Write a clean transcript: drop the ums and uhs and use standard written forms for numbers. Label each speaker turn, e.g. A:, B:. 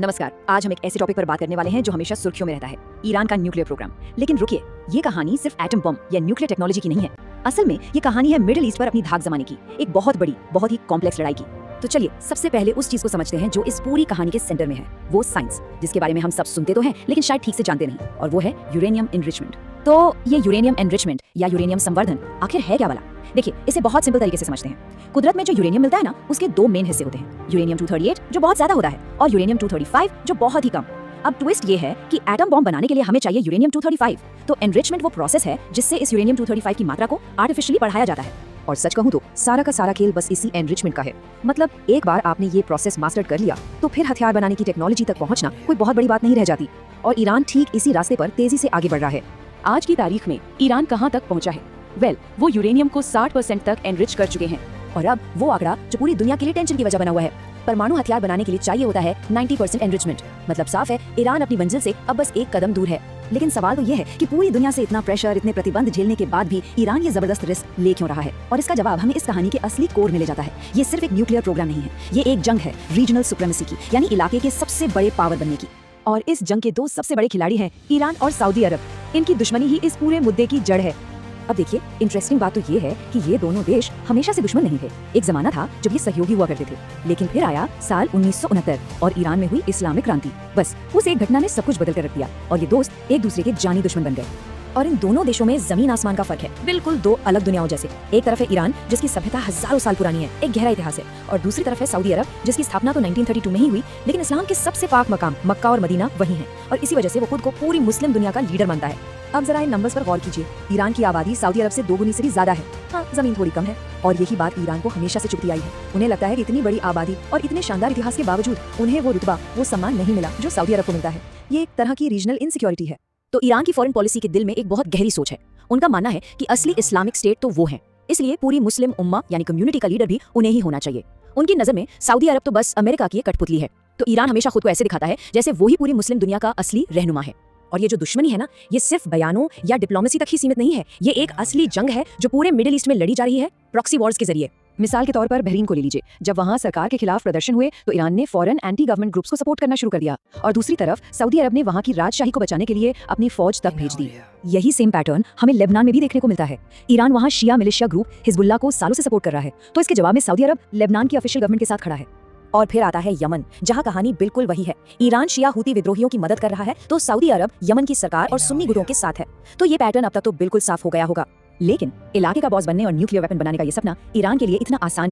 A: नमस्कार। आज हम एक ऐसे टॉपिक पर बात करने वाले हैं जो हमेशा सुर्खियों में रहता है, ईरान का न्यूक्लियर प्रोग्राम। लेकिन रुकिए, ये कहानी सिर्फ एटम बम या न्यूक्लियर टेक्नोलॉजी की नहीं है। असल में ये कहानी है मिडिल ईस्ट पर अपनी धाक जमाने की, एक बहुत बड़ी, बहुत ही कॉम्प्लेक्स लड़ाई की। तो चलिए सबसे पहले उस चीज को समझते हैं जो इस पूरी कहानी के सेंटर में है, वो साइंस, जिसके बारे में हम सब सुनते तो हैं लेकिन शायद ठीक से जानते नहीं, और वो है यूरेनियम एनरिचमेंट। तो ये यूरेनियम एनरिचमेंट या यूरेनियम संवर्धन आखिर है क्या वाला? देखिए, इसे बहुत सिंपल तरीके से समझते हैं। कुदरत में जो यूरेनियम मिलता है ना, उसके दो मेन हिस्से होते हैं, यूरेनियम 238 जो बहुत ज्यादा होता है और यूरेनियम 235 जो बहुत ही कम। अब ट्विस्ट ये है कि एटम बॉम्ब बनाने के लिए हमें चाहिए यूरेनियम 235। तो एनरिचमेंट वो प्रोसेस है जिससे इस यूरेनियम 235 की मात्रा को आर्टिफिशियली बढ़ाया जाता है। और सच कहूं तो सारा का सारा खेल बस इसी एनरिचमेंट का है। मतलब एक बार आपने ये प्रोसेस मास्टर कर लिया तो फिर हथियार बनाने की टेक्नोलॉजी तक पहुंचना कोई बहुत बड़ी बात नहीं रह जाती। और ईरान ठीक इसी रास्ते पर तेजी से आगे बढ़ रहा है।
B: आज की तारीख में ईरान कहां तक पहुंचा है? वो यूरेनियम को 60% तक एनरिच कर चुके हैं।
A: और अब वो आंकड़ा जो पूरी दुनिया के लिए टेंशन की वजह बना हुआ है। परमाणु हथियार बनाने के लिए चाहिए होता है 90% एनरिचमेंट। मतलब साफ है, ईरान अपनी मंजिल से अब बस एक कदम दूर है। लेकिन सवाल तो ये है कि पूरी दुनिया से इतना प्रेशर, इतने प्रतिबंध झेलने के बाद भी ईरान ये जबरदस्त रिस्क ले क्यों रहा है? और इसका जवाब हमें इस कहानी के असली कोर में ले जाता है। ये सिर्फ एक न्यूक्लियर प्रोग्राम नहीं है, ये एक जंग है रीजनल सुप्रीमेसी की, यानी इलाके के सबसे बड़े पावर बनने की। और इस जंग के दो सबसे बड़े खिलाड़ी हैं ईरान और सऊदी अरब। इनकी दुश्मनी ही इस पूरे मुद्दे की जड़ है। अब देखिए, इंटरेस्टिंग बात तो ये है कि ये दोनों देश हमेशा से दुश्मन नहीं थे। एक जमाना था जब ये सहयोगी हुआ करते थे, लेकिन फिर आया साल 1969 और ईरान में हुई इस्लामिक क्रांति। बस उस एक घटना ने सब कुछ बदल कर रख दिया और ये दोस्त एक दूसरे के जानी दुश्मन बन गए। और इन दोनों देशों में जमीन आसमान का फर्क है, बिल्कुल दो अलग दुनियाओं जैसे। एक तरफ है ईरान जिसकी सभ्यता हजारों साल पुरानी है, एक गहरा इतिहास है, और दूसरी तरफ है सऊदी अरब जिसकी स्थापना तो 1932 में ही हुई, लेकिन इस्लाम के सबसे पाक मकाम मक्का और मदीना वही है, और इसी वजह से वो खुद को पूरी मुस्लिम दुनिया का लीडर मानता है। अब जरा इन नंबर्स पर गौर कीजिए। ईरान की आबादी सऊदी अरब से 2 गुनी से भी ज्यादा है। हाँ, जमीन थोड़ी कम है, और यही बात ईरान को हमेशा से चुभती आई है। उन्हें लगता है कि इतनी बड़ी आबादी और इतने शानदार इतिहास के बावजूद उन्हें वो रुतबा, वो सम्मान नहीं मिला जो सऊदी अरब को मिलता है। ये एक तरह की रीजनल इनसिक्योरिटी है। तो ईरान की फॉरेन पॉलिसी के दिल में एक बहुत गहरी सोच है। उनका मानना है कि असली इस्लामिक स्टेट तो वो है, इसलिए पूरी मुस्लिम उम्मा यानी कम्युनिटी का लीडर भी उन्हें ही होना चाहिए। उनकी नजर में सऊदी अरब तो बस अमेरिका की एक कठपुतली है। तो ईरान हमेशा खुद को ऐसे दिखाता है जैसे वो ही पूरी मुस्लिम दुनिया का असली रहनुमा है। और ये जो दुश्मनी है ना, ये सिर्फ बयानों या डिप्लोमेसी तक ही सीमित नहीं है। ये एक असली जंग है जो पूरे मिडिल ईस्ट में लड़ी जा रही है प्रॉक्सी वॉर्स के जरिए। मिसाल के तौर पर बहरीन को ले लीजिए। जब वहां सरकार के खिलाफ प्रदर्शन हुए तो ईरान ने फौरन एंटी गवर्नमेंट ग्रुप्स को सपोर्ट करना शुरू कर दिया, और दूसरी तरफ सऊदी अरब ने वहां की राजशाही को बचाने के लिए अपनी फौज तक भेज दी। यही सेम पैटर्न हमें लेबनान में भी देखने को मिलता है। ईरान वहां शिया मिलिशिया ग्रुप हिजबुल्लाह को सालों से सपोर्ट कर रहा है, तो इसके जवाब में सऊदी अरब लेबनान की ऑफिशियल गवर्नमेंट के साथ खड़ा है। और फिर आता है यमन, जहां कहानी बिल्कुल वही है। ईरान शिया हुती विद्रोहियों की मदद कर रहा है, तो सऊदी अरब यमन की सरकार और सुन्नी गुटों के साथ है। तो ये पैटर्न अब तक तो बिल्कुल साफ हो गया होगा। लेकिन इलाके का बॉस बनने और न्यूक्लियर वेपन बनाने का ये सपना ईरान के लिए इतना आसान